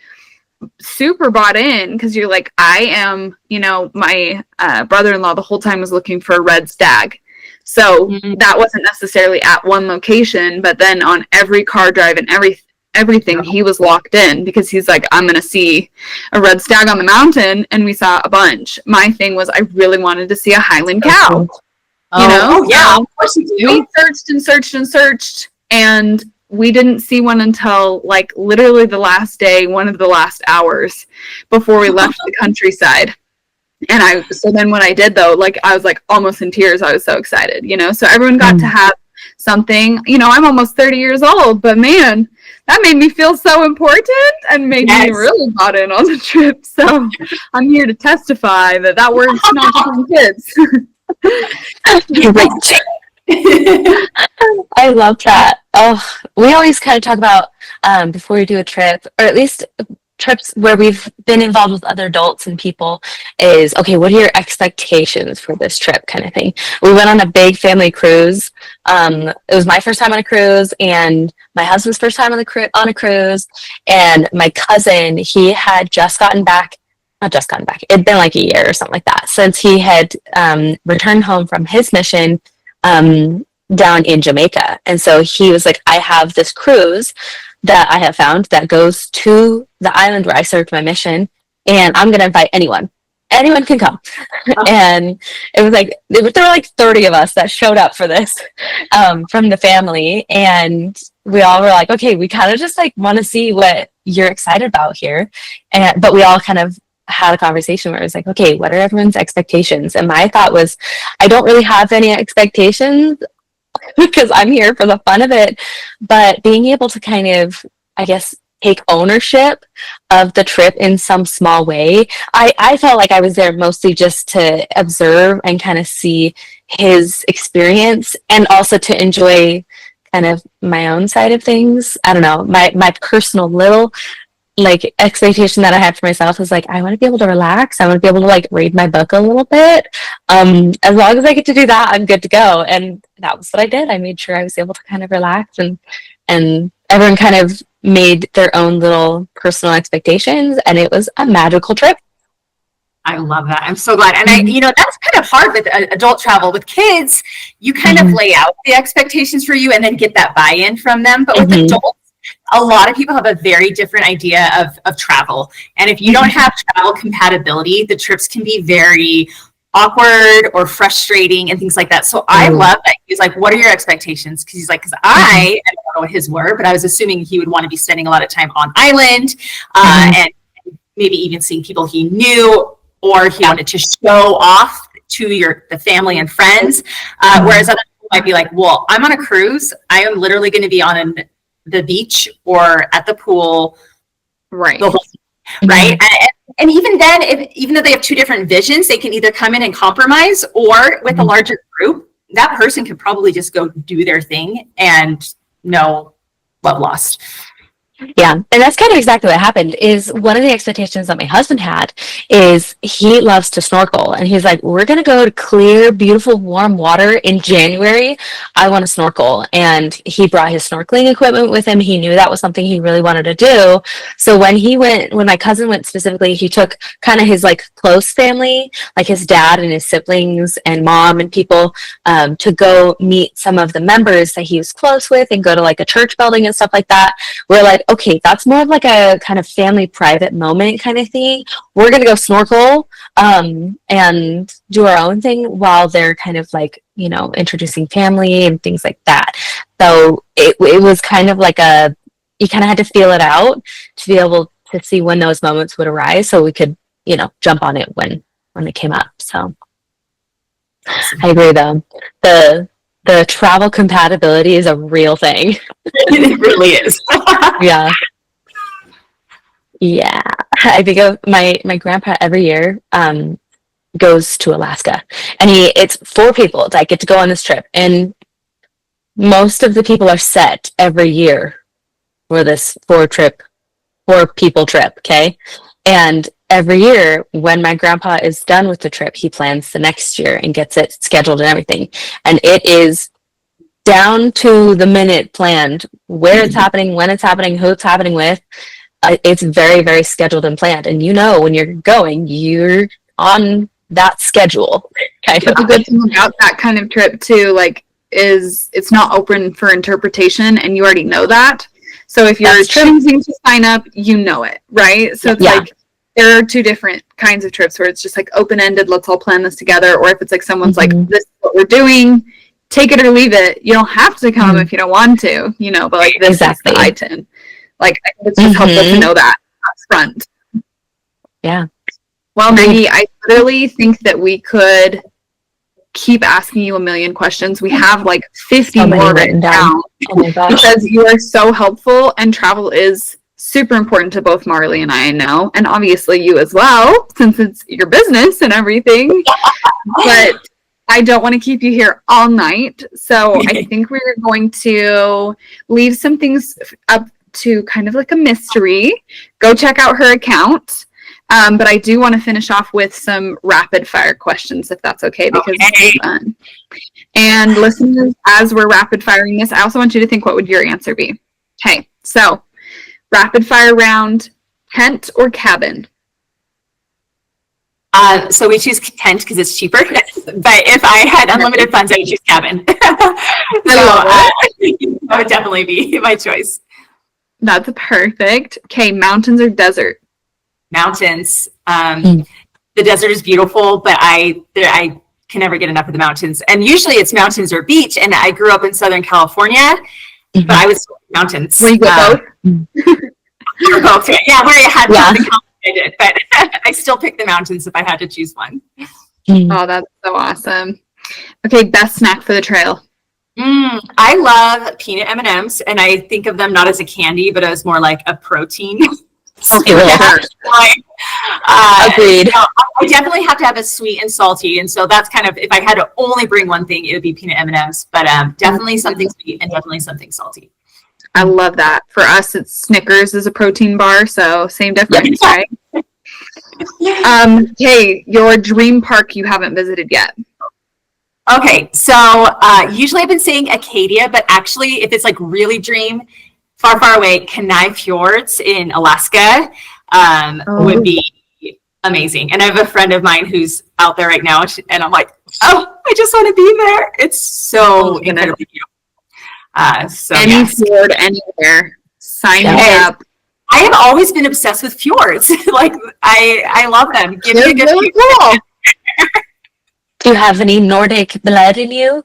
super bought in, because you're like, I am, you know, my brother-in-law the whole time was looking for a red stag. So that wasn't necessarily at one location, but then on every car drive and everything, he was locked in because he's like, I'm going to see a red stag on the mountain. And we saw a bunch. My thing was, I really wanted to see a Highland cow. You know? Oh, yeah, of course you do. We searched and searched and searched, and we didn't see one until like literally the last day, one of the last hours before we left the countryside. And so then when I did though, like I was like almost in tears. I was so excited, you know? So everyone got to have something, you know. I'm almost 30 years old, but man, that made me feel so important and made me really bought in on the trip. So I'm here to testify that works not just for kids. I love that. Oh, we always kind of talk about before we do a trip, or at least trips where we've been involved with other adults and people, is, okay, what are your expectations for this trip, kind of thing. We went on a big family cruise. It was my first time on a cruise and my husband's first time on a cruise, and my cousin, he had just gotten back. It'd been like a year or something like that since he had returned home from his mission down in Jamaica. And so he was like, I have this cruise that I have found that goes to the island where I served my mission, and I'm going to invite anyone. Anyone can come. And it was like, there were like 30 of us that showed up for this from the family. And we all were like, okay, we kind of just like want to see what you're excited about here. But we all kind of had a conversation where it was like, okay, what are everyone's expectations? And my thought was, I don't really have any expectations because I'm here for the fun of it, but being able to kind of, I guess, take ownership of the trip in some small way. I felt like I was there mostly just to observe and kind of see his experience, and also to enjoy kind of my own side of things. I don't know, my personal little like expectation that I had for myself is like, I want to be able to relax. I want to be able to like read my book a little bit. As long as I get to do that, I'm good to go. And that was what I did. I made sure I was able to kind of relax, and everyone kind of made their own little personal expectations, and it was a magical trip. I love that. I'm so glad. And you know, that's kind of hard with adult travel. With kids, you kind of lay out the expectations for you and then get that buy-in from them. But with adults, a lot of people have a very different idea of travel. And if you don't have travel compatibility, the trips can be very awkward or frustrating and things like that. So I love that he's like, what are your expectations? Because he's like, I don't know what his were, but I was assuming he would want to be spending a lot of time on island and maybe even seeing people he knew, or he wanted to show off to the family and friends. Whereas other people might be like, well, I'm on a cruise. I am literally going to be on the beach or at the pool. Right. Right. And even then, even though they have two different visions, they can either come in and compromise, or with a larger group, that person could probably just go do their thing and no love lost. Yeah, and that's kind of exactly what happened. Is one of the expectations that my husband had is he loves to snorkel, and he's like, we're going to go to clear, beautiful, warm water in January. I want to snorkel. And he brought his snorkeling equipment with him. He knew that was something he really wanted to do. So when my cousin went specifically, he took kind of his like close family, like his dad and his siblings and mom and people, to go meet some of the members that he was close with and go to like a church building and stuff like that. We're like, okay, that's more of like a kind of family private moment kind of thing. We're gonna go snorkel and do our own thing while they're kind of like, you know, introducing family and things like that. So it was kind of like you kind of had to feel it out to be able to see when those moments would arise so we could, you know, jump on it when it came up. So I agree though. The travel compatibility is a real thing. It really is. Yeah. Yeah. I think of my grandpa every year goes to Alaska, and it's 4 people that get to go on this trip, and most of the people are set every year for this 4 people trip, okay? And every year when my grandpa is done with the trip, he plans the next year and gets it scheduled and everything. And it is down to the minute planned where it's happening, when it's happening, who it's happening with. It's very, very scheduled and planned. And you know, when you're going, you're on that schedule. Kind of. The good thing about that kind of trip too, like, is it's not open for interpretation, and you already know that. So if you're choosing to sign up, you know it, right? So it's like there are 2 different kinds of trips where it's just like open-ended, let's all plan this together, or if it's like someone's like, this is what we're doing, take it or leave it. You don't have to come if you don't want to, you know, but like this is the item. Like, I think it's just helpful to know that up front. Yeah. Well, Maggie, I literally think that we could keep asking you a million questions. We have like 50 more written down. Oh my gosh. Because you are so helpful, and travel is super important to both Marley and I know, and obviously you as well, since it's your business and everything. But I don't want to keep you here all night. So I think we're going to leave some things up to kind of like a mystery. Go check out her account. But I do want to finish off with some rapid fire questions, if that's okay, because it's fun. And listeners, as we're rapid firing this, I also want you to think, what would your answer be? Okay, so rapid fire round, tent or cabin? So we choose tent because it's cheaper. But if I had unlimited funds, I would choose cabin. That would definitely be my choice. That's perfect. Okay, mountains or desert? Mountains. The desert is beautiful, but I can never get enough of the mountains. And usually it's mountains or beach. And I grew up in Southern California, but I was mountains. Were you both? Both. Yeah, where I had something I did, but I still picked the mountains if I had to choose one. Oh, that's so awesome. Okay, best snack for the trail? I love peanut M&Ms, and I think of them not as a candy, but as more like a protein. Agreed. So I definitely have to have a sweet and salty, and so that's kind of, if I had to only bring one thing, it would be peanut M&Ms, but definitely something sweet and definitely something salty. I love that. For us, it's Snickers is a protein bar, so same difference, right? Okay, your dream park you haven't visited yet? Okay, so usually I've been saying Acadia, but actually, if it's like really dream, far, far away, Kenai Fjords in Alaska would be amazing. And I have a friend of mine who's out there right now, and I'm like, oh, I just want to be there. It's so incredibly beautiful. Any fjord, anywhere, sign me up. I have always been obsessed with fjords. Like, I love them. Give me a good really cool. Do you have any Nordic blood in you?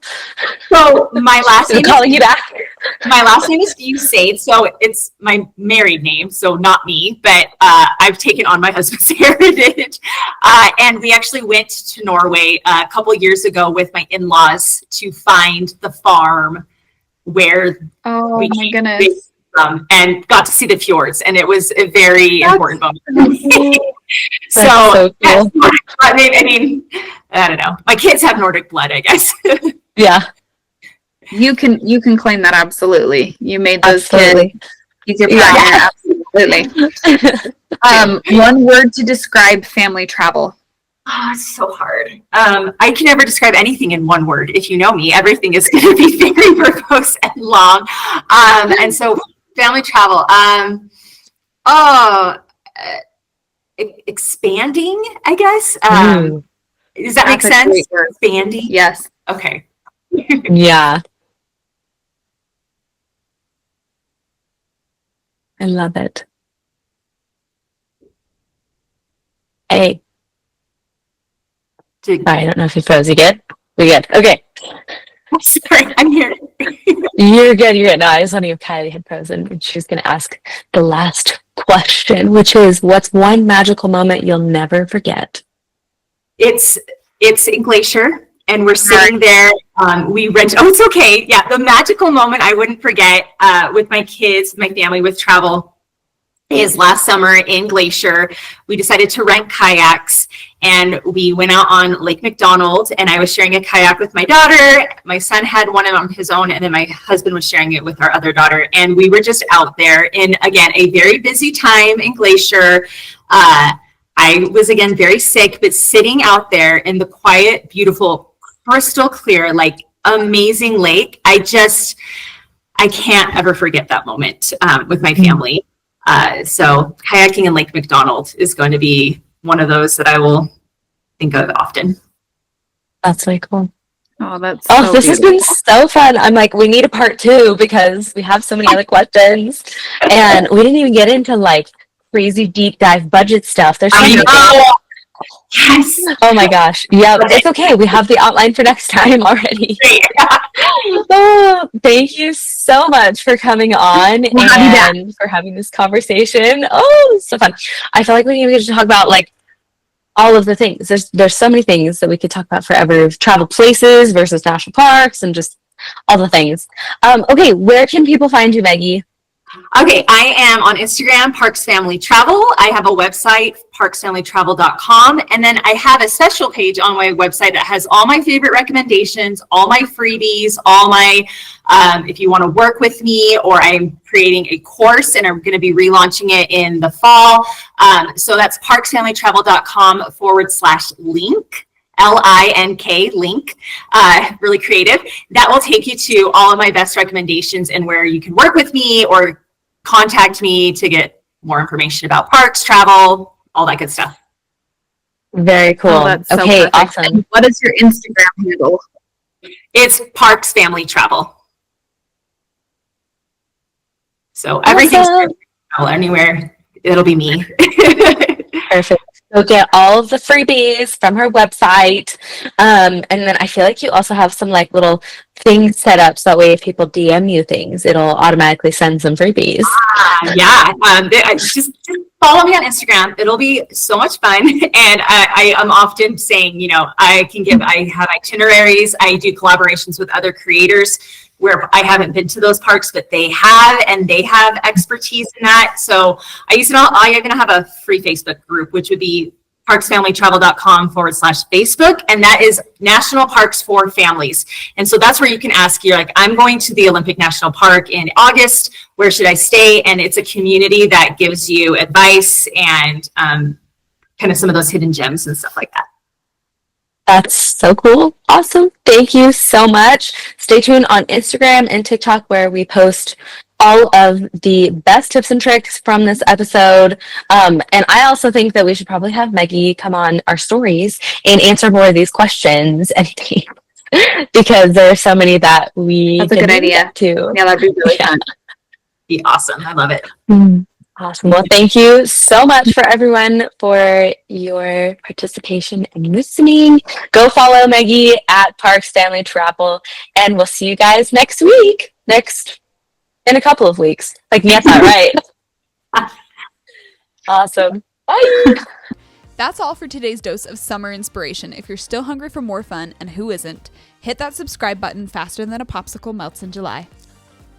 So my last name calling you back. My last name is Fusade, so it's my married name, so not me, but I've taken on my husband's heritage. And we actually went to Norway a couple years ago with my in-laws to find the farm where my goodness. And got to see the fjords, and it was a very important moment. So cool. I mean, I don't know. My kids have Nordic blood, I guess. Yeah. You can claim that, absolutely. You made those kids. He's your partner, absolutely. One word to describe family travel. Oh, it's so hard. I can never describe anything in one word. If you know me, everything is going to be very verbose and long. And so family travel. Expanding, I guess. Does that make sense? Expanding? Yes. Okay. Yeah. I love it. Hey. Sorry, I don't know if you froze. You good? We good. Okay. Sorry, I'm here. You're good. You're good. No, I just wondering if Kylie had frozen and she was going to ask the last question, which is, what's one magical moment you'll never forget? It's in Glacier, and we're sitting there. We rent. Oh, it's okay. Yeah, the magical moment I wouldn't forget with my kids, my family, with travel is last summer in Glacier. We decided to rent kayaks, and we went out on Lake McDonald, and I was sharing a kayak with my daughter. My son had one on his own, and then my husband was sharing it with our other daughter. And we were just out there in, again, a very busy time in Glacier. I was, again, very sick, but sitting out there in the quiet, beautiful, crystal clear, like amazing lake, I can't ever forget that moment with my family. So kayaking in Lake McDonald is going to be one of those that I will think of often. That's really cool. Oh, that's this has been so fun. I'm like, we need a part 2 because we have so many other questions, and we didn't even get into like crazy deep dive budget stuff. There's so many things. Yes. Oh my gosh. Yeah, it's okay. We have the outline for next time already. Oh, thank you so much for coming on and for having this conversation. Oh, it's so fun. I feel like we need to talk about like all of the things. There's so many things that we could talk about forever. Travel places versus national parks and just all the things. Okay, where can people find you, Meggie? Okay, I am on Instagram, Parks Family Travel. I have a website, parksfamilytravel.com. And then I have a special page on my website that has all my favorite recommendations, all my freebies, all my, if you want to work with me, or I'm creating a course and I'm going to be relaunching it in the fall. So that's parksfamilytravel.com/link. LINK link, really creative. That will take you to all of my best recommendations and where you can work with me or contact me to get more information about parks, travel, all that good stuff. Very cool. Oh, that's so okay, perfect. awesome. And what is your Instagram handle? It's Parks Family Travel. So everything's anywhere, it'll be me. Perfect. So get all of the freebies from her website. And then I feel like you also have some like little things set up so that way if people DM you things, it'll automatically send some freebies. Yeah. Just follow me on Instagram. It'll be so much fun. And I am often saying, I have itineraries. I do collaborations with other creators where I haven't been to those parks, but they have, and they have expertise in that. So I even have a free Facebook group, which would be parksfamilytravel.com/Facebook. And that is National Parks for Families. And so that's where you can ask, you're like, I'm going to the Olympic National Park in August. Where should I stay? And it's a community that gives you advice and kind of some of those hidden gems and stuff like that. That's so cool. Awesome. Thank you so much. Stay tuned on Instagram and TikTok where we post all of the best tips and tricks from this episode. And I also think that we should probably have Meggie come on our stories and answer more of these questions and because there are so many that we That's a good idea too. Yeah, that'd be really fun. Be awesome. I love it. Awesome. Well, thank you so much for everyone for your participation and listening. Go follow Meggie at Parks Family Travel, and we'll see you guys next week. In a couple of weeks. Like, get that right. Awesome. Bye. That's all for today's dose of summer inspiration. If you're still hungry for more fun, and who isn't, hit that subscribe button faster than a popsicle melts in July.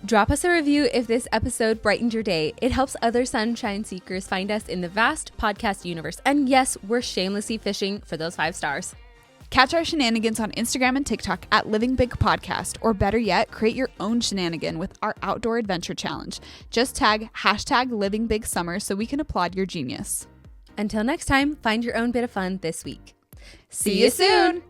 Drop us a review if this episode brightened your day. It helps other sunshine seekers find us in the vast podcast universe. And yes, we're shamelessly fishing for those 5 stars. Catch our shenanigans on Instagram and TikTok at Living Big Podcast, or better yet, create your own shenanigan with our outdoor adventure challenge. Just tag #LivingBigSummer so we can applaud your genius. Until next time, find your own bit of fun this week. See you soon!